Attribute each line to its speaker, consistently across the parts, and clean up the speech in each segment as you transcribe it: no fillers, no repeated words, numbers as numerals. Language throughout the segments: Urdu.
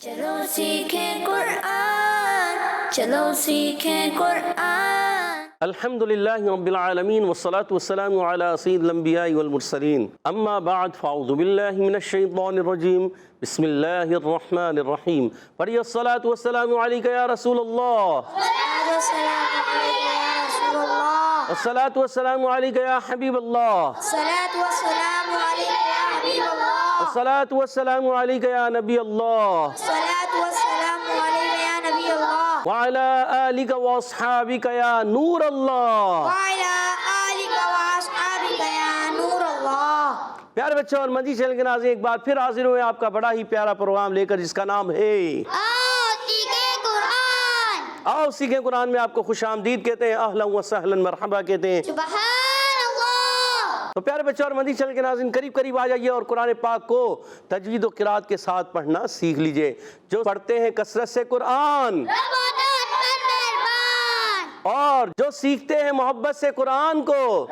Speaker 1: چلو سیکھیں قرآن، چلو سیکھیں قرآن۔
Speaker 2: الحمدللہ رب العالمین والصلاة والسلام علی سید الانبیاء والمرسلین، اما بعد فاعوذ باللہ من الشیطان الرجیم، بسم اللہ الرحمن الرحیم۔ پڑھیے الصلاة والسلام علیکہ یا رسول اللہ، الصلاة والسلام علیکہ یا حبیب اللہ، الصلاة والسلام علیکہ یا نبی اللہ، وعلی آلک واصحابک یا نور اللہ۔ پیارے بچوں اور مدنی چینل کے ناظرین، ایک بار پھر حاضر ہوئے آپ کا بڑا ہی پیارا پروگرام لے کر، جس کا نام ہے آؤ سیکھیں قرآن میں آپ کو خوش آمدید کہتے ہیں، اہلا و سہلا مرحبا کہتے ہیں۔
Speaker 1: سبحان اللہ۔
Speaker 2: تو پیارے بچوں اور مدنی چینل کے ناظرین، قریب قریب آ جائیے اور قرآن پاک کو تجوید و قرات کے ساتھ پڑھنا سیکھ لیجئے۔ جو پڑھتے ہیں کثرت سے قرآن اور جو سیکھتے ہیں محبت سے قرآن کو،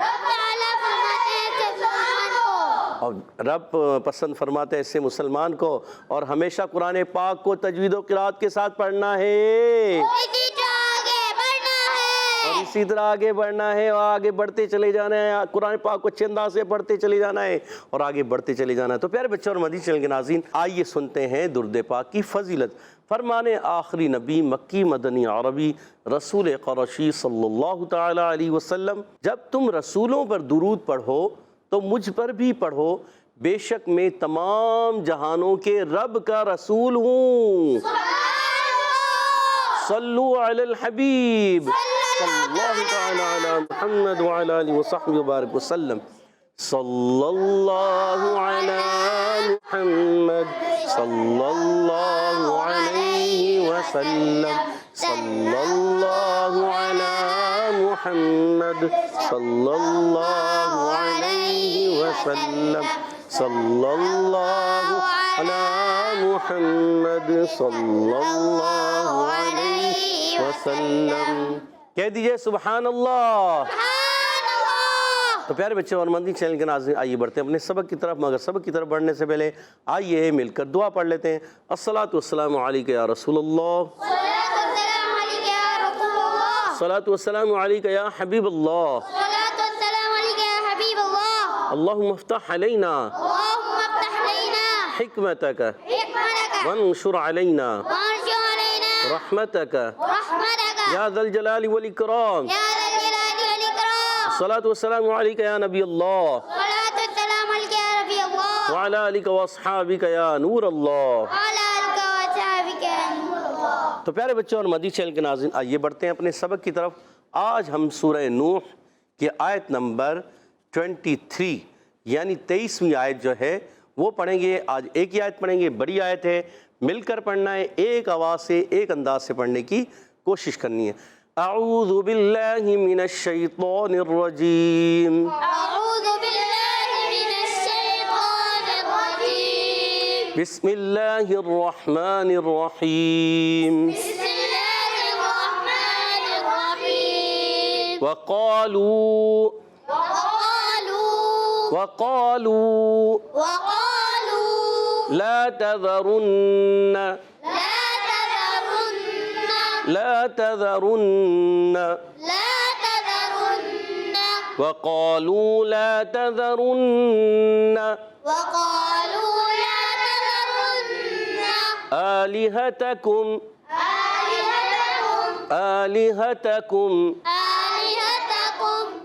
Speaker 2: اور رب پسند فرماتے ہیں اس سے مسلمان کو، اور ہمیشہ قرآن پاک کو تجوید و قرات کے ساتھ پڑھنا ہے، اور اسی طرح آگے بڑھنا ہے، اور آگے بڑھتے چلے جانا ہے، قرآن پاک کو اچھے انداز سے پڑھتے چلے جانا ہے اور آگے بڑھتے چلے جانا ہے۔ تو پیارے بچوں اور مدنی چینل کے ناظرین، آئیے سنتے ہیں درود پاک کی فضیلت۔ فرمان آخری نبی مکی مدنی عربی رسول قرشی صلی اللہ تعالی علیہ وسلم، جب تم رسولوں پر درود پڑھو تو مجھ پر بھی پڑھو، بے شک میں تمام جہانوں کے رب کا رسول ہوں۔ صلو علی الحبیب صلی اللہ تعالی علی محمد وعلی آلہ وصحبہ وبارک وسلم۔ صلی اللہ علی محمد صلی اللہ علیہ وسلم، صلی اللہ علی محمد صلی اللہ علیہ وسلم، صلی اللہ علی محمد صلی اللہ علیہ وسلم۔ کہہ دیجئے سبحان اللہ۔ تو پیارے بچے اور مدنی چینل کے ناظرین، آئیے بڑھتے ہیں اپنے سبق کی طرف، مگر سبق کی طرف بڑھنے سے پہلے آئیے مل کر دعا پڑھ لیتے ہیں۔ الصلاۃ والسلام علیکہ یا رسول اللہ، الصلاۃ والسلام علیکہ یا حبیب اللہ، اللہم افتح علینا حکمتک وانشر علینا رحمتک یا ذا الجلال والاکرام۔ الصلاۃ والسلام علیکہ یا نبی اللہ، وعلی آلک واصحابک یا نور اللہ۔ تو پیارے بچوں اور مدنی چینل کے ناظرین، آئیے بڑھتے ہیں اپنے سبق کی طرف۔ آج ہم سورہ نوح کی آیت نمبر 23 یعنی 23ویں آیت جو ہے وہ پڑھیں گے۔ آج ایک ہی آیت پڑھیں گے، بڑی آیت ہے، مل کر پڑھنا ہے، ایک آواز سے ایک انداز سے پڑھنے کی کوشش کرنی ہے۔ اعوذ باللہ من الشیطان الرجیم، بسم اللہ الرحمن الرحیم۔ وقالوا لا تذرن وقالوا لا تذرن آلہتکم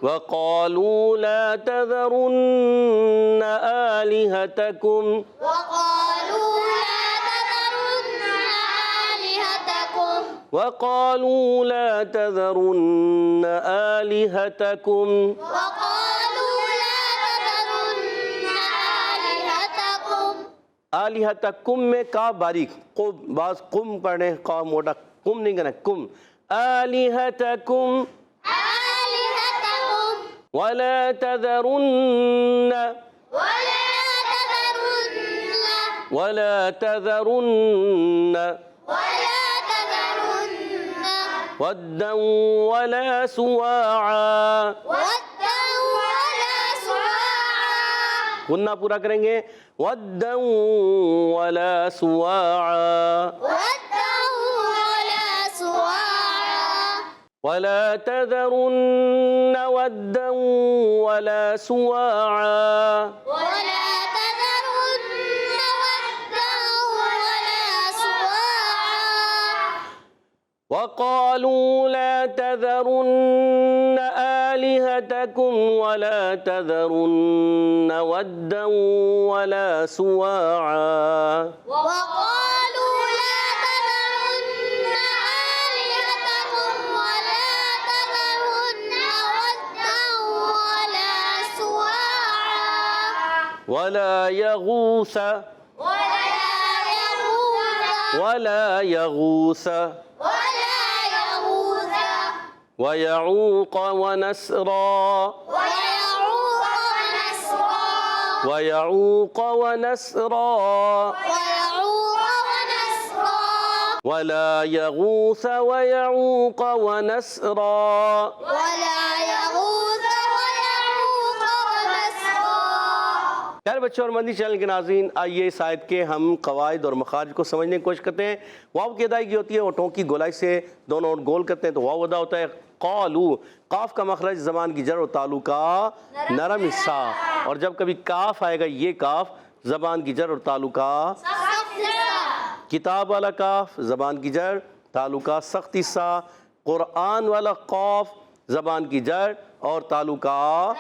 Speaker 2: وقالوا لا تذرن آلہتکم وقالوا لا تذرن آلہتکم۔ آلہتکم میں کا باریک، قم بعض قم پڑھیں، کا موٹا، قم نہیں کہنا، کم۔ آلہتکم ولا تذرن ودا ولا سواعا، غنہ پورا کریں گے، ودا ولا سواعا، ولا تذرن ودا ولا سواعا
Speaker 1: ولا تذرن ودا ولا سواعا
Speaker 2: وقالوا لا تذرن آلهتكم ولا تذرن ودا ولا سواعا
Speaker 1: وقالوا لا تذرن آلهتكم ولا تذرن ودا ولا سواعا
Speaker 2: ولا يغوث
Speaker 1: ولا يغوث
Speaker 2: ولا يغوث
Speaker 1: ولا يغوث
Speaker 2: ويعوق ونسرا
Speaker 1: ويعوق ونسرا
Speaker 2: ويعوق ونسرا
Speaker 1: ويعوق ونسرا
Speaker 2: ولا يغوث ويعوق ونسرا
Speaker 1: ولا يغوث ويعوق ونسرا.
Speaker 2: پیارے بچوں اور مدنی چینل کے ناظرین، آئیے اس آیت کے ہم قواعد اور مخارج کو سمجھنے کی کوشش کرتے ہیں۔ واو کی ادائیگی ہوتی ہے اونٹوں کی گولائی سے، دونوں اونٹ گول کرتے ہیں تو واو ادا ہوتا ہے۔ قالو، قاف کا مخرج زبان کی جڑ اور تالو کا نرم حصہ، اور جب کبھی کاف آئے گا یہ کاف زبان کی جڑ اور تالو کا کتاب والا کاف زبان کی جڑ تالو کا سخت حصہ، قرآن والا قاف زبان کی جڑ اور تالو کا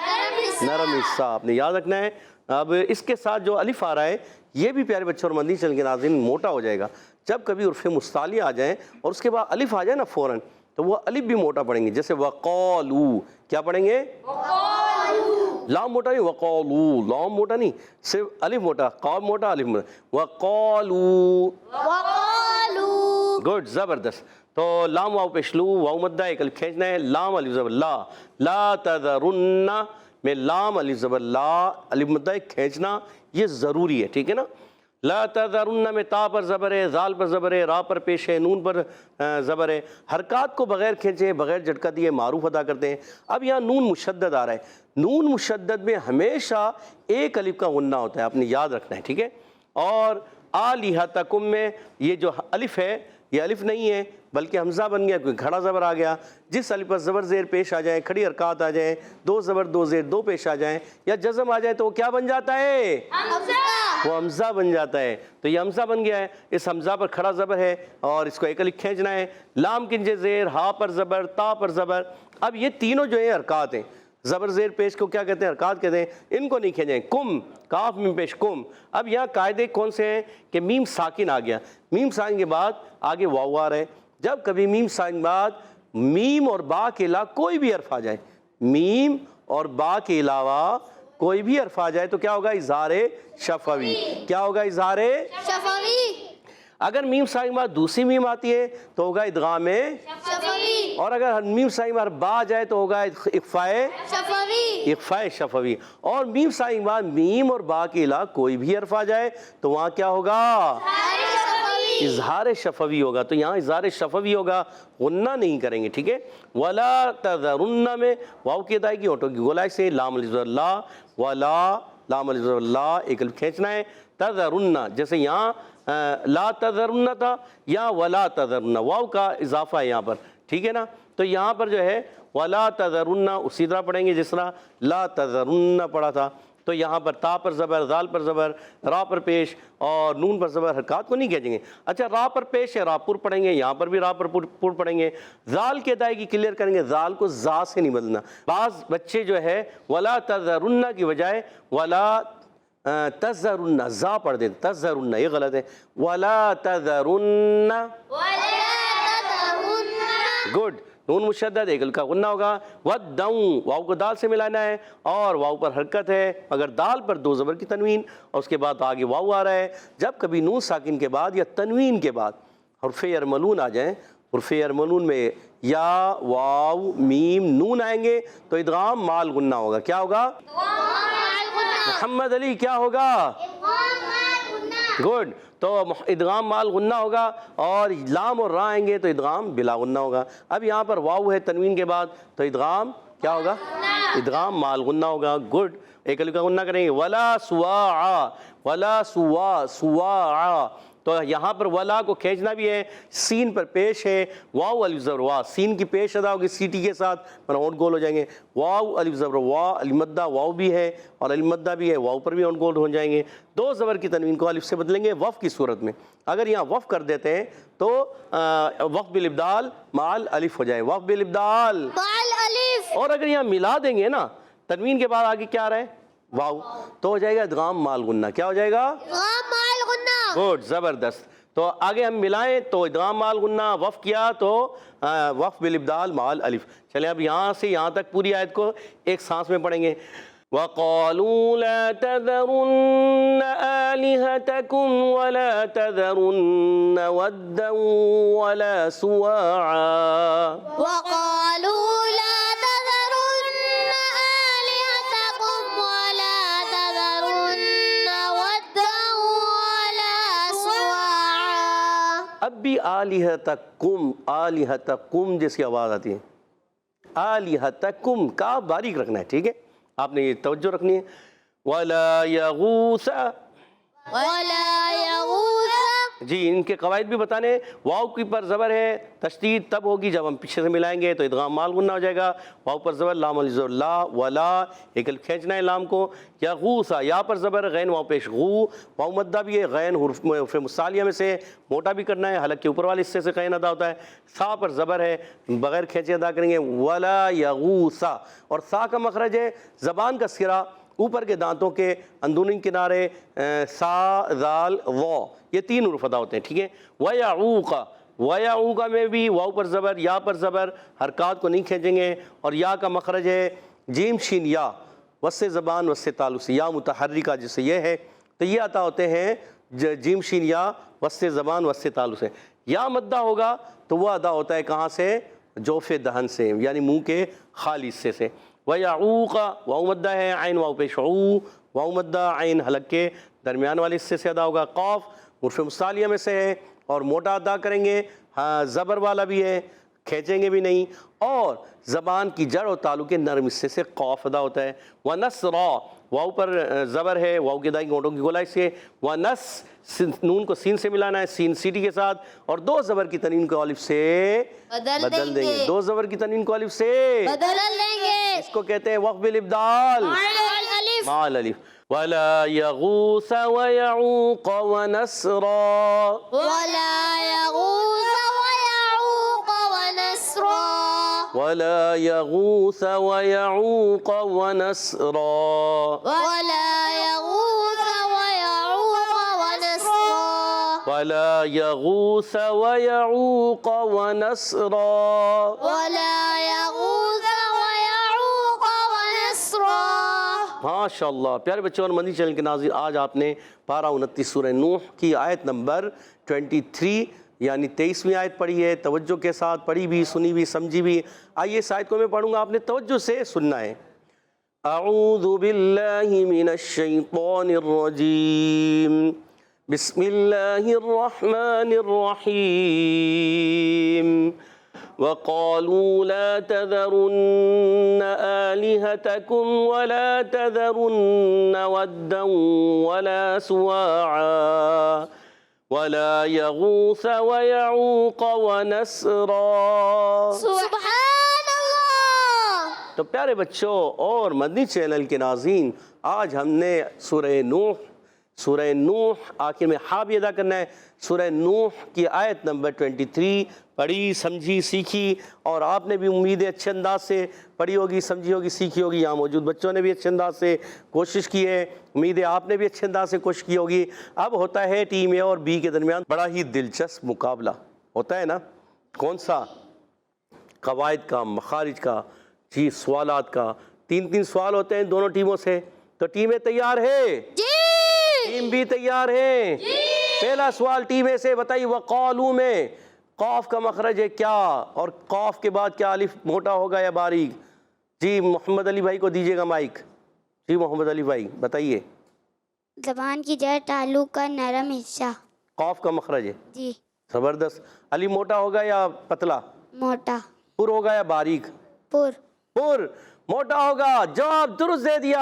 Speaker 2: نرم حصہ، آپ نے یاد رکھنا ہے۔ اب اس کے ساتھ جو الف آ رہا ہے یہ بھی پیارے بچوں اور مدنی چینل کے ناظرین موٹا ہو جائے گا۔ جب کبھی عرف مستعلی آ جائیں اور اس کے بعد الف آ جائے نا فوراً تو وہ الف بھی موٹا پڑھیں گے، جیسے وقالو، کیا پڑھیں گے؟ لام موٹا نہیں، وقالو، لام موٹا نہیں، صرف الف موٹا، قاف موٹا، الف موٹا، وقالو،
Speaker 1: وقالوا
Speaker 2: گڈ، زبردست۔ تو لام واو پیش لو، واو مدہ ایک الف کھینچنا ہے، لام الف زبر لا، لا تذرن میں لام الف زبر لا، الف مدہ ایک کھینچنا یہ ضروری ہے، ٹھیک ہے نا۔ لا تذرن میں تا پر زبر ہے، زال پر زبر ہے، را پر پیش ہے، نون پر زبر ہے، حرکات کو بغیر کھینچے بغیر جھٹکا دیے معروف ادا کرتے ہیں۔ اب یہاں نون مشدد آ رہا ہے، نون مشدد میں ہمیشہ ایک الف کا غنہ ہوتا ہے، آپ نے یاد رکھنا ہے، ٹھیک ہے۔ اور آلہتکم میں یہ جو الف ہے یہ الف نہیں ہے بلکہ حمزہ بن گیا کیونکہ کھڑا زبر آ گیا۔ جس الف پر زبر زیر پیش آ جائیں، کھڑی حرکات آ جائیں، دو زبر دو زیر دو پیش آ جائیں یا جزم آ جائے تو وہ کیا بن جاتا ہے؟ وہ حمزہ بن جاتا ہے۔ تو یہ حمزہ بن گیا ہے، اس حمزہ پر کھڑا زبر ہے اور اس کو ایک الف کھینچنا ہے، لام کنجے زیر، ہا پر زبر، تا پر زبر۔ اب یہ تینوں جو ہیں حرکات ہیں، زبر زیر پیش کو کیا کہتے ہیں؟ حرکات کہتے ہیں، ان کو نہیں کھینچیں۔ کم، کاف میم پیش کم۔ اب یہاں قاعدے کون سے ہیں کہ میم ساکن آ گیا، میم ساکن کے بعد آگے واو آ رہا ہے۔ جب کبھی میم ساکن کے بعد میم اور با کے علاوہ کوئی بھی حرف آ جائے، میم اور با کے علاوہ کوئی بھی حرف آ جائے تو کیا ہوگا؟ اظہار شفوی۔ کیا ہوگا؟ اظہار
Speaker 1: شفوی
Speaker 2: اگر میم ساکن کے بعد دوسری میم آتی ہے تو ہوگا ادغام،
Speaker 1: شفوی
Speaker 2: اور اگر میم ساکن کے بعد با آ جائے تو ہوگا اخفاء
Speaker 1: شفوی
Speaker 2: اخفاء شفوی۔ اور میم ساکن کے بعد میم اور با کے علاوہ کوئی بھی حرف آ جائے تو وہاں کیا ہوگا؟ اظہار شفوی ہوگا۔ تو یہاں اظہار شفوی ہوگا، غنہ نہیں کریں گے، ٹھیک ہے۔ ولا تذرن میں واو کی ادائیگی اونٹوں کی گولائی سے، لام الف زبر لا، ولا لام الف زبر لا ایک الف کھینچنا ہے، تذرن جیسے یہاں لا تذرن تھا یا ولا تذرن، واو کا اضافہ ہے یہاں پر، ٹھیک ہے نا۔ تو یہاں پر جو ہے ولا تذرن اسی طرح پڑھیں گے جس طرح لا تذرن پڑھا تھا۔ تو یہاں پر تا پر زبر، زال پر زبر، را پر پیش اور نون پر زبر، حرکات کو نہیں کھینچیں گے۔ اچھا را پر پیش ہے، را پر پڑھیں گے، یہاں پر بھی را پر پر پڑھیں گے۔ زال کی ادائیگی کلیئر کریں گے، زال کو زا سے نہیں بدلنا۔ بعض بچے جو ہے ولا تذرن کی بجائے ولا تذرن زا پڑھ دیتے، تذرن، یہ غلط ہے۔ ولا تذرن، گڈ، نون مشدد ایک کا غنہ ہوگا۔ ودّن واو کو دال سے ملانا ہے اور واو پر حرکت ہے مگر دال پر دو زبر کی تنوین اور اس کے بعد آگے واو آ رہا ہے۔ جب کبھی نون ساکن کے بعد یا تنوین کے بعد حرف یرملون آ جائیں، حرف یرملون میں یا واو میم نون آئیں گے تو ادغام مال غنہ ہوگا۔ کیا ہوگا؟ محمد علی کیا ہوگا؟ گڈ، تو ادغام مال غنہ ہوگا اور لام اور را آئیں گے تو ادغام بلا غنہ ہوگا۔ اب یہاں پر واو ہے تنوین کے بعد تو ادغام کیا ہوگا؟ ادغام مال غنہ ہوگا۔ گڈ، ایک الف کا غنہ کریں گے۔ ولا سواعا، ولا سوا، سواعا، تو یہاں پر ولا کو کھینچنا بھی ہے، سین پر پیش ہے، واو الف زبر وا، سین کی پیش ادا ہوگی سیٹی کے ساتھ، اونٹ گول ہو جائیں گے، واو الف زبر وا، المدہ واو بھی ہے اور المدہ بھی ہے، واو پر بھی اونٹ گول ہو جائیں گے، دو زبر کی تنوین کو الف سے بدلیں گے وف کی صورت میں۔ اگر یہاں وف کر دیتے ہیں تو وف بالابدال مال الف ہو جائے، وف بالابدال
Speaker 1: مال الف،
Speaker 2: اور اگر یہاں ملا دیں گے نا تنوین کے بعد آگے کیا آ رہا ہے واو، تو ہو جائے گا ادغام مال غنہ، کیا ہو جائے گا
Speaker 1: غام مال غنہ،
Speaker 2: گڈ زبردست۔ تو آگے ہم ملائیں تو ادغام مال غنہ، وف کیا تو وف بالابدال مال الف۔ چلیں اب یہاں سے یہاں تک پوری آیت کو ایک سانس میں پڑھیں گے۔ وَقَالُوا لَا تَذَرُنَّ آلِهَتَكُمْ وَلَا تَذَرُنَّ وَدًّا وَلَا سُوَاعًا
Speaker 1: وقالوا لا تذرن آلهتكم ولا تذرن ودا ولا سواعا۔
Speaker 2: اب بھی آلِهَتَكُمْ جیسی آواز آتی ہے، آلِهَتَكُمْ کا باریک رکھنا ہے، ٹھیک ہے، آپ نے یہ توجہ رکھنی ہے۔ وَلَا يَغُوثَ،
Speaker 1: ولا يغوث،
Speaker 2: جی ان کے قواعد بھی بتانے، واو کی پر زبر ہے، تشدید تب ہوگی جب ہم پیچھے سے ملائیں گے تو ادغام مال غنہ ہو جائے گا، واو پر زبر، لام الف زبر لا، ولا ایک الف کھینچنا ہے لام کو، یغوثا یا پر زبر، غین واو پیش غو، واو مدہ بھی ہے، غین حروف مصالیہ میں سے موٹا بھی کرنا ہے، حلق کے اوپر والے حصے سے غین ادا ہوتا ہے، سا پر زبر ہے بغیر کھینچے ادا کریں گے، ولا یغوثا، اور سا کا مخرج ہے زبان کا سرا اوپر کے دانتوں کے اندرونی کنارے، سا ذال و، یہ تین حروف ادا ہوتے ہیں، ٹھیک ہے۔ وَيَعُوقَ، وَيَعُوقَ میں بھی واو پر زبر، یا پر زبر، حرکات کو نہیں کھینچیں گے، اور یا کا مخرج ہے جیم شین یا، وسط زبان وسط تعلق سے، یا متحرکہ جسے یہ ہے تو یہ عطا ہوتے ہیں جیم شین یا وسط زبان وسط تعلق سے۔ یا مدہ ہوگا تو وہ ادا ہوتا ہے کہاں سے، جوف دہن سے، یعنی منہ کے خالی حصے سے۔ وَيَعُوقَ واو مدہ ہے، عین واو پیش عو، واو مدہ عین حلق کے درمیان والے حصے سے ادا ہوگا، قاف حرف مصالیہ میں سے ہے اور موٹا ادا کریں گے، ہاں زبر والا بھی ہے، کھینچیں گے بھی نہیں، اور زبان کی جڑ اور تعلق کے نرم حصے سے قاف ادا ہوتا ہے۔ وَنَسْرَا واو پر زبر ہے، واو کے دائیں گونٹوں کی گولائی سے، وَنَس نون کو سین سے ملانا ہے، سین سیٹی کے ساتھ، اور دو زبر کی تنوین کو الف سے بدل دیں گے، دو زبر کی تنوین کو الف سے
Speaker 1: بدل دیں گے،
Speaker 2: اس کو کہتے ہیں وقف بالابدال مع الالف۔ وَلَا يَغُوثَ وَيَعُوقَ وَنَسْرًا،
Speaker 1: ولا يغوث ويعوق ونسرا،
Speaker 2: وَلَا يَغُوثَ وَيَعُوقَ وَنَسْرًا،
Speaker 1: ولا يغوث ويعوق ونسرا،
Speaker 2: وَلَا يَغُوثَ وَيَعُوقَ وَنَسْرًا۔
Speaker 1: ولا يغوث ويعوق ونسرا۔
Speaker 2: ماشاءاللہ پیارے بچوں اور مدنی چینل کے ناظرین، آج آپ نے پارہ 29 سورہ نوح کی آیت نمبر 23 یعنی 23ویں آیت پڑھی ہے، توجہ کے ساتھ پڑھی بھی، سنی بھی، سمجھی بھی۔ آئیے اس آیت کو میں پڑھوں گا، آپ نے توجہ سے سننا ہے۔ اعوذ باللہ من الشیطان الرجیم، بسم اللہ الرحمن الرحیم۔ وَقَالُوا لَا تَذَرُنَّ آلِهَتَكُمْ وَلَا تَذَرُنَّ وَدًّا وَلَا سُوَاعًا وَلَا يَغُوثَ وَيَعُوقَ وَنَسْرًا۔
Speaker 1: سبحان اللہ۔
Speaker 2: تو پیارے بچوں اور مدنی چینل کے ناظرین، آج ہم نے سورہ نوح آخر میں ہا بھی ادا کرنا ہے، سورہ نوح کی آیت نمبر 23 پڑھی، سمجھی، سیکھی، اور آپ نے بھی امید ہے اچھے انداز سے پڑھی ہوگی، سمجھی ہوگی، سیکھی ہوگی، یہاں موجود بچوں نے بھی اچھے انداز سے کوشش کی ہے، امید ہے آپ نے بھی اچھے انداز سے کوشش کی ہوگی۔ اب ہوتا ہے ٹیم اے اور بی کے درمیان بڑا ہی دلچسپ مقابلہ ہوتا ہے نا، کون سا؟ قواعد کا، مخارج کا، جی سوالات کا، 3 سوال ہوتے ہیں دونوں ٹیموں سے۔ تو ٹیم اے تیار ہے؟
Speaker 1: جی۔
Speaker 2: ٹیم بی تیار ہے؟ جی۔ پہلا سوال ٹیم اے سے، بتائیے وقالو میں قاف کا مخرج ہے کیا، اور قاف کے بعد کیا الف موٹا ہوگا یا باریک؟ جی محمد علی بھائی کو دیجیے گا مائک۔ جی محمد علی بھائی بتائیے۔
Speaker 1: زبان کی جڑ تعلق کا نرم حصہ۔
Speaker 2: قاف کا مخرج ہے،
Speaker 1: جی۔
Speaker 2: زبردست۔ علی موٹا ہوگا یا پتلا؟
Speaker 1: موٹا۔
Speaker 2: پر ہوگا یا باریک؟
Speaker 1: پر۔
Speaker 2: پر موٹا ہوگا، جواب درست دے دیا۔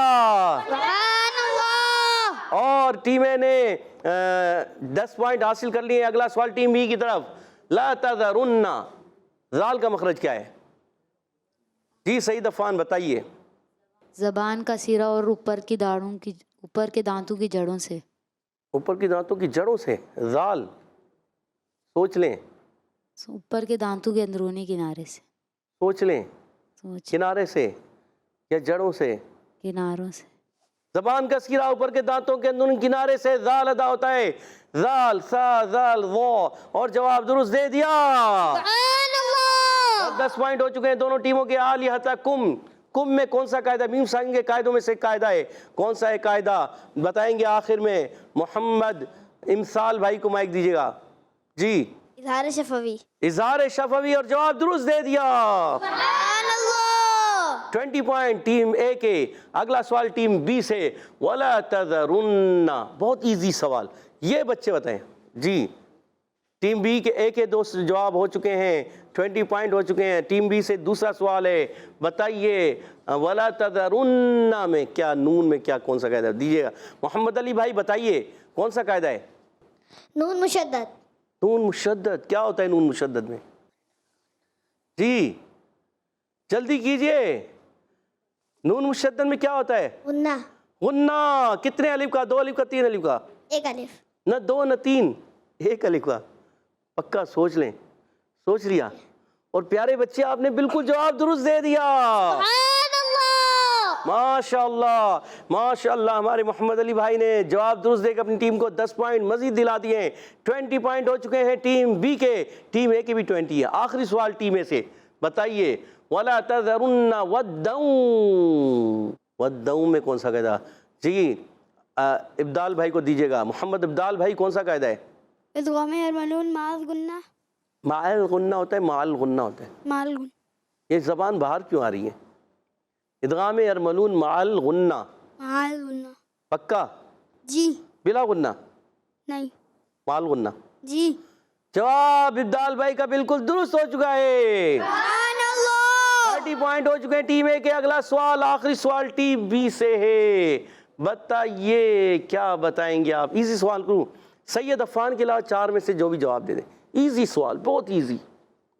Speaker 1: سبحان اللہ۔
Speaker 2: اور ٹیم اے نے 10 پوائنٹ حاصل کر لیے. اگلا سوال ٹیم بی کی طرف. لا تذرن، زال کا مخرج کیا ہے؟ جی سعید عفان بتائیے.
Speaker 3: زبان کا سیرا اور اوپر کے دانتوں کی جڑوں سے.
Speaker 2: اوپر کی دانتوں کی جڑوں سے. زال سوچ لیں.
Speaker 3: اوپر کے دانتوں کے اندرونی کنارے سے.
Speaker 2: سوچ لیں. کنارے سے یا جڑوں سے؟
Speaker 3: کناروں سے.
Speaker 2: زبان کا سیرا اوپر کے دانتوں کے اندرونی کنارے سے زال ادا ہوتا ہے. زال سا زال وہ، اور جواب درست دے دیا. 10 پوائنٹ ہو چکے ہیں دونوں ٹیموں کے. آلیہتکم، کم میں کون سا قاعدہ؟ میم سائن کے قاعدوں میں سے قاعدہ ہے. کون سا ہے قاعدہ بتائیں گے آخر میں. محمد امثال بھائی کو مائک دیجیے گا. جی
Speaker 1: اظہار شفوی.
Speaker 2: اظہار شفوی، اور جواب درست دے دیا. 20 پوائنٹ ٹیم اے کے. اگلا سوال ٹیم بی سے. وَلَا تَذَرُنَّ، بہت ایزی سوال، یہ بچے بتائیں. جی ٹیم بی کے اے کے 2 جواب ہو چکے ہیں، 20 پوائنٹ ہو چکے ہیں. ٹیم بی سے دوسرا سوال ہے، بتائیے وَلَا تَذَرُنَّ میں کیا، نون میں کیا، کون سا قاعدہ دیجیے گا. محمد علی بھائی بتائیے کون سا قاعدہ ہے؟
Speaker 1: نون مشدد.
Speaker 2: نون مشدد کیا ہوتا ہے نون مشدد میں؟ جی جلدی کیجئے. نون مشدد میں کیا ہوتا ہے؟
Speaker 1: غنہ.
Speaker 2: غنہ. کتنے الف کا؟ 2 الف کا 3 الف کا؟
Speaker 1: 1 الف.
Speaker 2: نہ 2 نہ 3، 1 الف کا. پکا سوچ لیں. سوچ لیا؟ اور پیارے بچے آپ نے بالکل جواب درست دے دیا. ماشاءاللہ ماشاءاللہ. ہمارے محمد علی بھائی نے جواب درست دے کر اپنی ٹیم کو 10 پوائنٹ مزید دلا دیے ہیں. 20 پوائنٹ ہو چکے ہیں ٹیم بی کے. ٹیم اے کے بھی 20 ہے. آخری سوال ٹیم اے سے، بتائیے وَلَا تَذَرُنَّ وَالدَّوْمِ، وَالدَّوْمِ میں کون سا قاعدہ؟ جی ابدال بھائی کو دیجیے گا. محمد ابدال بھائی کون سا قاعدہ ہے؟
Speaker 1: ادغام ارملون مع الغنہ.
Speaker 2: مع الغنہ ہوتا ہے، مع الغنہ ہوتا ہے.
Speaker 1: مع الغنہ.
Speaker 2: یہ زبان باہر کیوں آ رہی ہے؟ ادغام ارملون مع الغنہ.
Speaker 1: مع الغنہ.
Speaker 2: پکا؟
Speaker 1: جی.
Speaker 2: بلا غنہ؟
Speaker 1: نہیں.
Speaker 2: مع الغنہ.
Speaker 1: جی.
Speaker 2: جواب ابدال بھائی کا بالکل درست ہو چکا ہے. 30 پوائنٹ ہو چکے ہیں ٹیم اے کے. اگلا سوال آخری سوال ٹیم بی سے ہے. بتائیے کیا بتائیں گے آپ؟ ایزی سوال کروں. سید عفان کے علاوہ 4 میں سے جو بھی جواب دے دیں. ایزی سوال، بہت ایزی،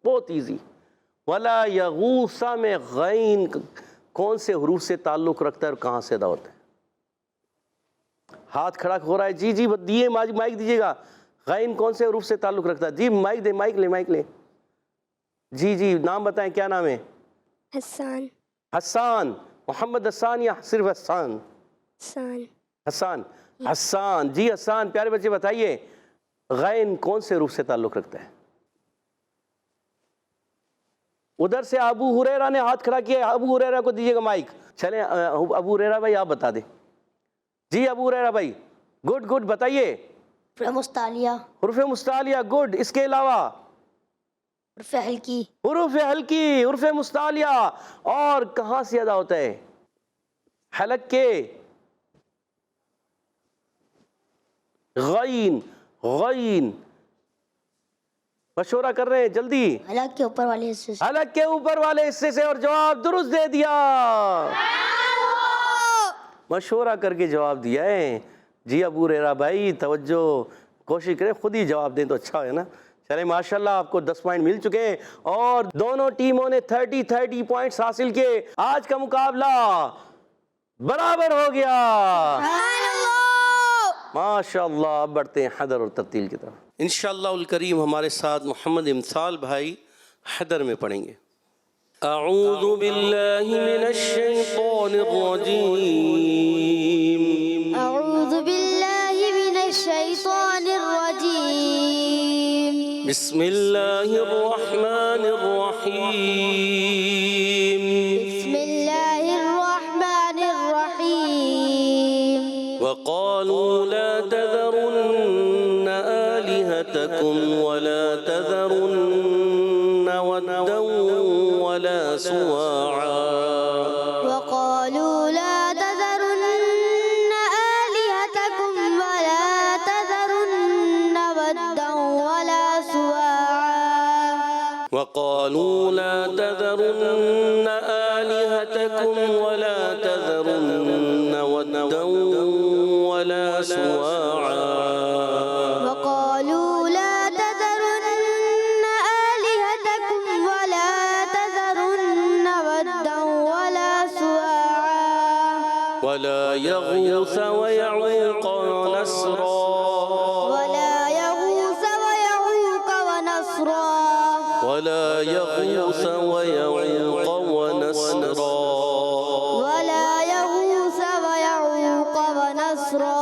Speaker 2: بہت ایزی. وَلَا يَغُوثَ میں غین کون سے حروف سے تعلق رکھتا ہے اور کہاں سے ادا ہوتا ہے؟ ہاتھ کھڑا ہو رہا ہے. جی جی دیے مائک دیجیے گا. غین کون سے حروف سے تعلق رکھتا ہے؟ جی مائک دیں، مائک لیں. جی جی نام بتائیں، کیا نام ہے؟
Speaker 1: حسان.
Speaker 2: حسان. محمد حسان یا صرف حسان؟
Speaker 1: حسان.
Speaker 2: حسان. حسان. جی حسان پیارے بچے بتائیے غین کون سے حروف سے تعلق رکھتا ہے؟ ادھر سے ابو ہریرہ نے ہاتھ کھڑا کیا. ابو ہریرہ کو دیجیے گا مائک. چلیں ابو ہریرہ بھائی آپ بتا دیں. جی ابو ہریرہ بھائی گڈ بتائیے.
Speaker 1: حروف مستعلیہ.
Speaker 2: حروف مستعلیہ گڈ. اس کے علاوہ
Speaker 1: حروف ہلکی.
Speaker 2: حروف ہلکی، حروف مستعلیہ. اور کہاں سے ادا ہوتا ہے؟ حلق کے. غین. مشورہ کر رہے ہیں جلدی.
Speaker 1: حلق کے اوپر والے حصے سے.
Speaker 2: حلق کے اوپر والے حصے سے، اور جواب درست دے دیا. مشورہ کر کے جواب دیا ہے. جی ابو ہریرہ بھائی توجہ، کوشش کریں خود ہی جواب دیں تو اچھا ہے نا. چلیں ماشاءاللہ آپ کو 10 پوائنٹ مل چکے ہیں اور دونوں ٹیموں نے 30 پوائنٹس حاصل کیے. آج کا مقابلہ برابر ہو گیا. ماشاءاللہ. اب بڑھتے ہیں حدر اور ترتیل کی طرف. انشاءاللہ الکریم ہمارے ساتھ محمد امثال بھائی حدر میں پڑھیں گے. اعوذ باللہ من الشیطان الرجیم.
Speaker 1: اعوذ باللہ من الشیطان الرجیم.
Speaker 2: بسم اللہ الرحمن الرحیم.
Speaker 1: بسم اللہ الرحمن الرحیم.
Speaker 2: وقالوا لا تذرن آلهتكم ولا تذرن ودا ولا سواعا.
Speaker 1: وقالوا لا تذرن آلهتكم ولا تذرن ودا ولا سواعا.
Speaker 2: وقالوا لا تذرن آلهتكم ولا تذرن ودا ولا سواعا. ولا يغوث ويعوق ونسرا
Speaker 1: ولا يغوث ويعوق ونسرا
Speaker 2: ولا يغوث ويعوق ونسرا
Speaker 1: ولا يغوث ويعوق ونسرا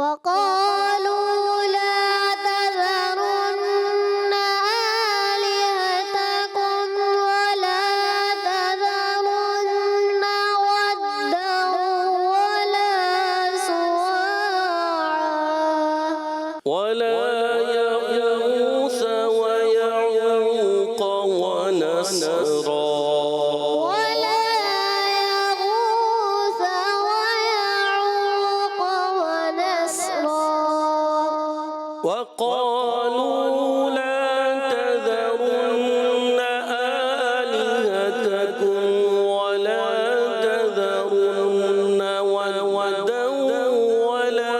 Speaker 1: وقالوا لا تذرن آلهتكم ولا تذرن ودا ولا سواعا
Speaker 2: ولا يغوث ويعوق ونسرا
Speaker 1: ولا يغوث ويعوق ونسرا
Speaker 2: وقالوا لا تذرن آلهتكم ولا تذرن ودا ولا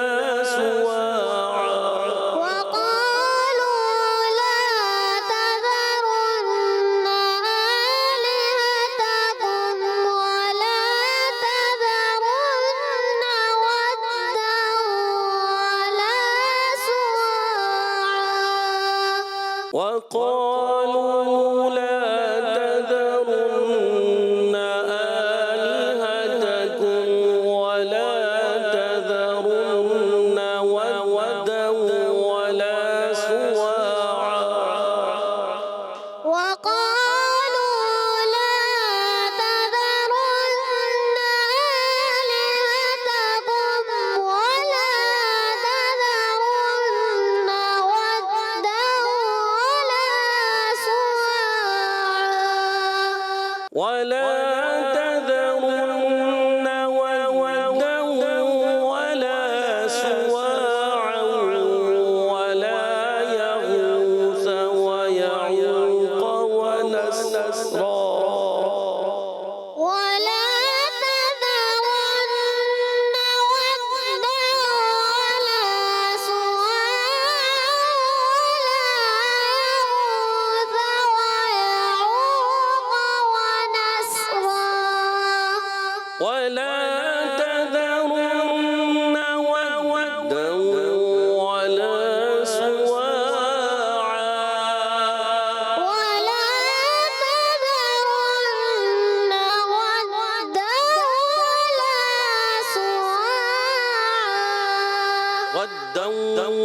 Speaker 2: سواعا
Speaker 1: وقالوا لا تذرن آلهتكم ولا تذرن ودا ولا سواعا
Speaker 2: وقالوا لا تذرن آلهتكم ولا تذرن ودا ولا سواعا
Speaker 1: وقالوا لا تذرن آلهتكم ولا تذرن ودا ولا سواعا
Speaker 2: ولا تذرن ودا ولا سواعا ولا يغوث ويعوق ونسرا
Speaker 1: ولا تذرن ودا ولا سواعا ولا يغوث ويعوق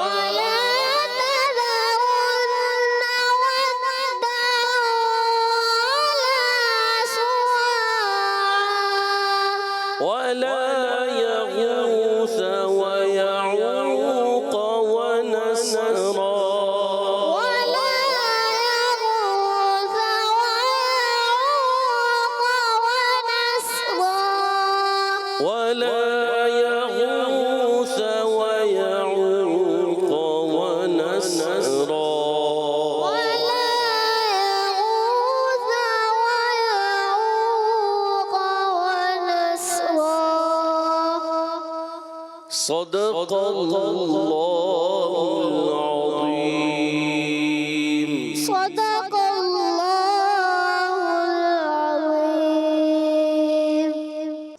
Speaker 1: ولا تذرن ودا ولا سواعا
Speaker 2: ولا يغوث ويعوق ونسرا
Speaker 1: ولا يغوث ويعوق ونسرا
Speaker 2: ولا يغوث ويعوق ونسرا
Speaker 1: ولا يغوث ويعوق ونسرا
Speaker 2: صدق الله العظيم
Speaker 1: صدق الله العظيم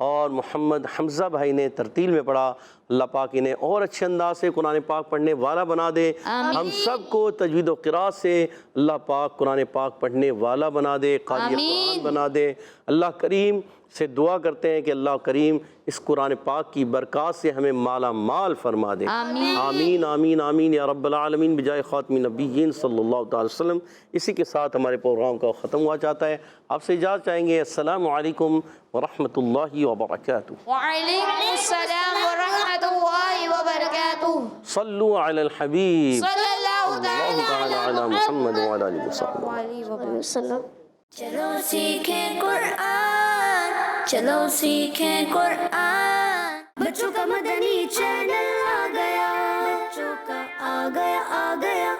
Speaker 2: اور محمد حمزہ بھائی نے ترتیل میں پڑھا، اللہ پاک انہیں اور اچھے انداز سے قرآن پاک پڑھنے والا بنا دے۔ ہم سب کو تجوید و قراءت سے اللہ پاک قرآن پاک پڑھنے والا بنا دے، قاری قرآن بنا دے۔ اللہ کریم سے دعا کرتے ہیں کہ اللہ کریم اس قرآن پاک کی برکات سے ہمیں مالا مال فرما دے۔ آمین آمین آمین یا رب العالمین بجائے خاتم النبیین صلی اللہ تعالی وسلم۔ اسی کے ساتھ ہمارے پروگرام کا ختم ہوا چاہتا ہے۔ آپ سے اجازت چاہیں گے، السلام علیکم ورحمۃ اللہ وبرکاتہ۔
Speaker 4: وعلیکم السلام ورحمۃ اللہ وبرکاتہ۔
Speaker 2: صلو علی الحبیب
Speaker 4: صلی اللہ
Speaker 2: تعالی علی محمد وعلی آلہ وصحبہ۔
Speaker 1: وسلم۔
Speaker 5: چلو سیکھیں قرآن، چلو سیکھیں قرآن، بچوں کا مدنی چینل آ گیا، بچوں کا آ گیا